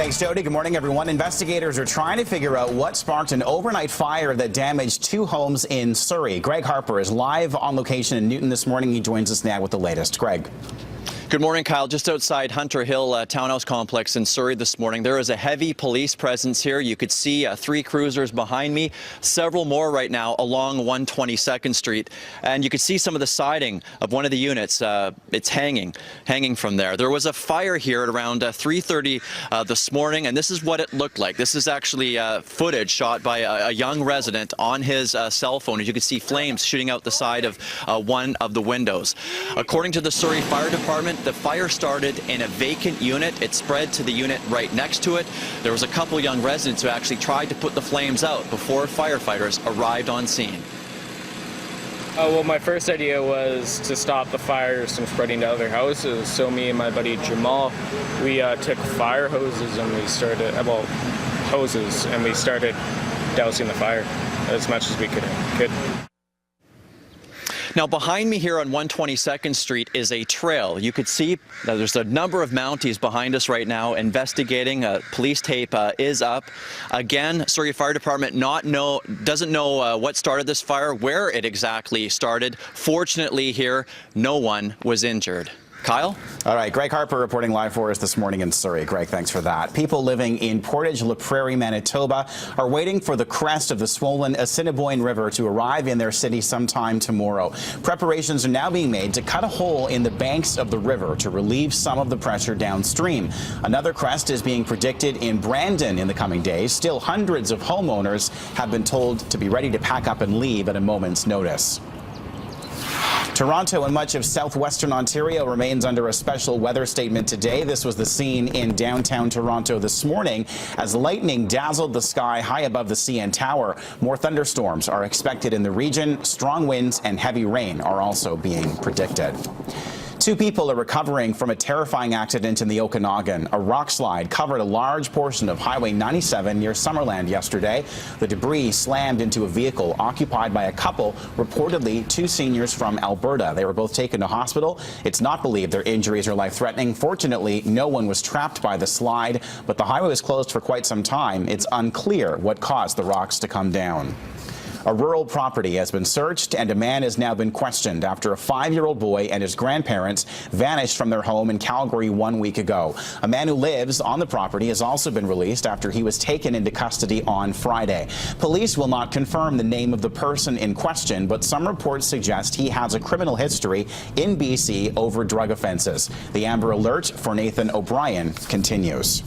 Thanks, Jody. Good morning, everyone. Investigators are trying to figure out what sparked an overnight fire that damaged 2 homes in Surrey. Greg Harper is live on location in Newton this morning. He joins us now with the latest. Greg. Good morning, Kyle. Just outside Hunter Hill Townhouse Complex in Surrey this morning, there is a heavy police presence here. You could see 3 cruisers behind me, several more right now along 122nd Street. And you could see some of the siding of one of the units. It's hanging from there. There was a fire here at around 3:30 this morning, and this is what it looked like. This is actually footage shot by a young resident on his cell phone. As you can see flames shooting out the side of one of the windows. According to the Surrey Fire Department, the fire started in a vacant unit. It spread to the unit right next to it. There was a couple young residents who actually tried to put the flames out before firefighters arrived on scene. Well, my first idea was to stop the fires from spreading to other houses. So me and my buddy Jamal, we took fire hoses and we started, dousing the fire as much as we could. Now, behind me here on 122nd Street is a trail. You could see there's a number of Mounties behind us right now investigating. Police tape is up. Again, Surrey Fire Department doesn't know what started this fire, where it exactly started. Fortunately here, no one was injured. Kyle? All right, Greg Harper reporting live for us this morning in Surrey. Greg, thanks for that. People living in Portage La Prairie, Manitoba are waiting for the crest of the swollen Assiniboine River to arrive in their city sometime tomorrow. Preparations are now being made to cut a hole in the banks of the river to relieve some of the pressure downstream. Another crest is being predicted in Brandon in the coming days. Still, hundreds of homeowners have been told to be ready to pack up and leave at a moment's notice. Toronto and much of southwestern Ontario remains under a special weather statement today. This was the scene in downtown Toronto this morning as lightning dazzled the sky high above the CN Tower. More thunderstorms are expected in the region. Strong winds and heavy rain are also being predicted. 2 people are recovering from a terrifying accident in the Okanagan. A rock slide covered a large portion of Highway 97 near Summerland yesterday. The debris slammed into a vehicle occupied by a couple, reportedly 2 seniors from Alberta. They were both taken to hospital. It's not believed their injuries are life-threatening. Fortunately, no one was trapped by the slide, but the highway was closed for quite some time. It's unclear what caused the rocks to come down. A rural property has been searched and a man has now been questioned after a 5-year-old boy and his grandparents vanished from their home in Calgary 1 week ago. A man who lives on the property has also been released after he was taken into custody on Friday. Police will not confirm the name of the person in question, but some reports suggest he has a criminal history in BC over drug offenses. The Amber Alert for Nathan O'Brien continues.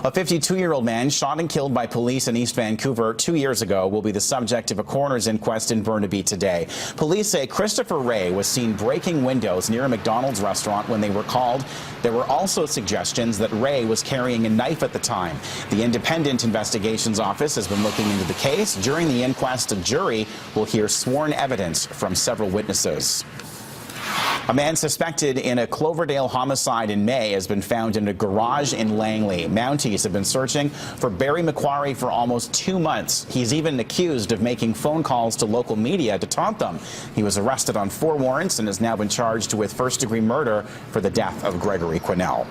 A 52-year-old man shot and killed by police in East Vancouver 2 years ago will be the subject of a coroner's inquest in Burnaby today. Police say Christopher Ray was seen breaking windows near a McDonald's restaurant when they were called. There were also suggestions that Ray was carrying a knife at the time. The Independent Investigations Office has been looking into the case. During the inquest, a jury will hear sworn evidence from several witnesses. A man suspected in a Cloverdale homicide in May has been found in a garage in Langley. Mounties have been searching for Barry McQuarrie for almost 2 months. He's even accused of making phone calls to local media to taunt them. He was arrested on 4 warrants and has now been charged with first-degree murder for the death of Gregory Quinnell.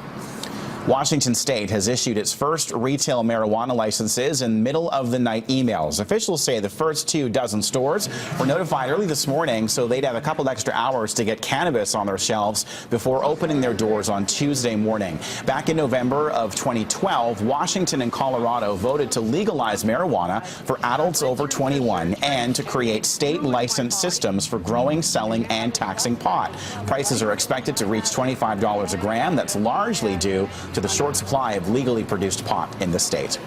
Washington State has issued its first retail marijuana licenses in middle-of-the-night emails. Officials say the first 2 dozen stores were notified early this morning, so they'd have a couple extra hours to get cannabis on their shelves before opening their doors on Tuesday morning. Back in November of 2012, Washington and Colorado voted to legalize marijuana for adults over 21 and to create state-licensed systems for growing, selling, and taxing pot. Prices are expected to reach $25 a gram. That's largely due to the short supply of legally produced pot in the state.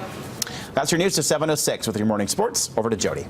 That's your news to 7:06 with your morning sports. Over to Jody.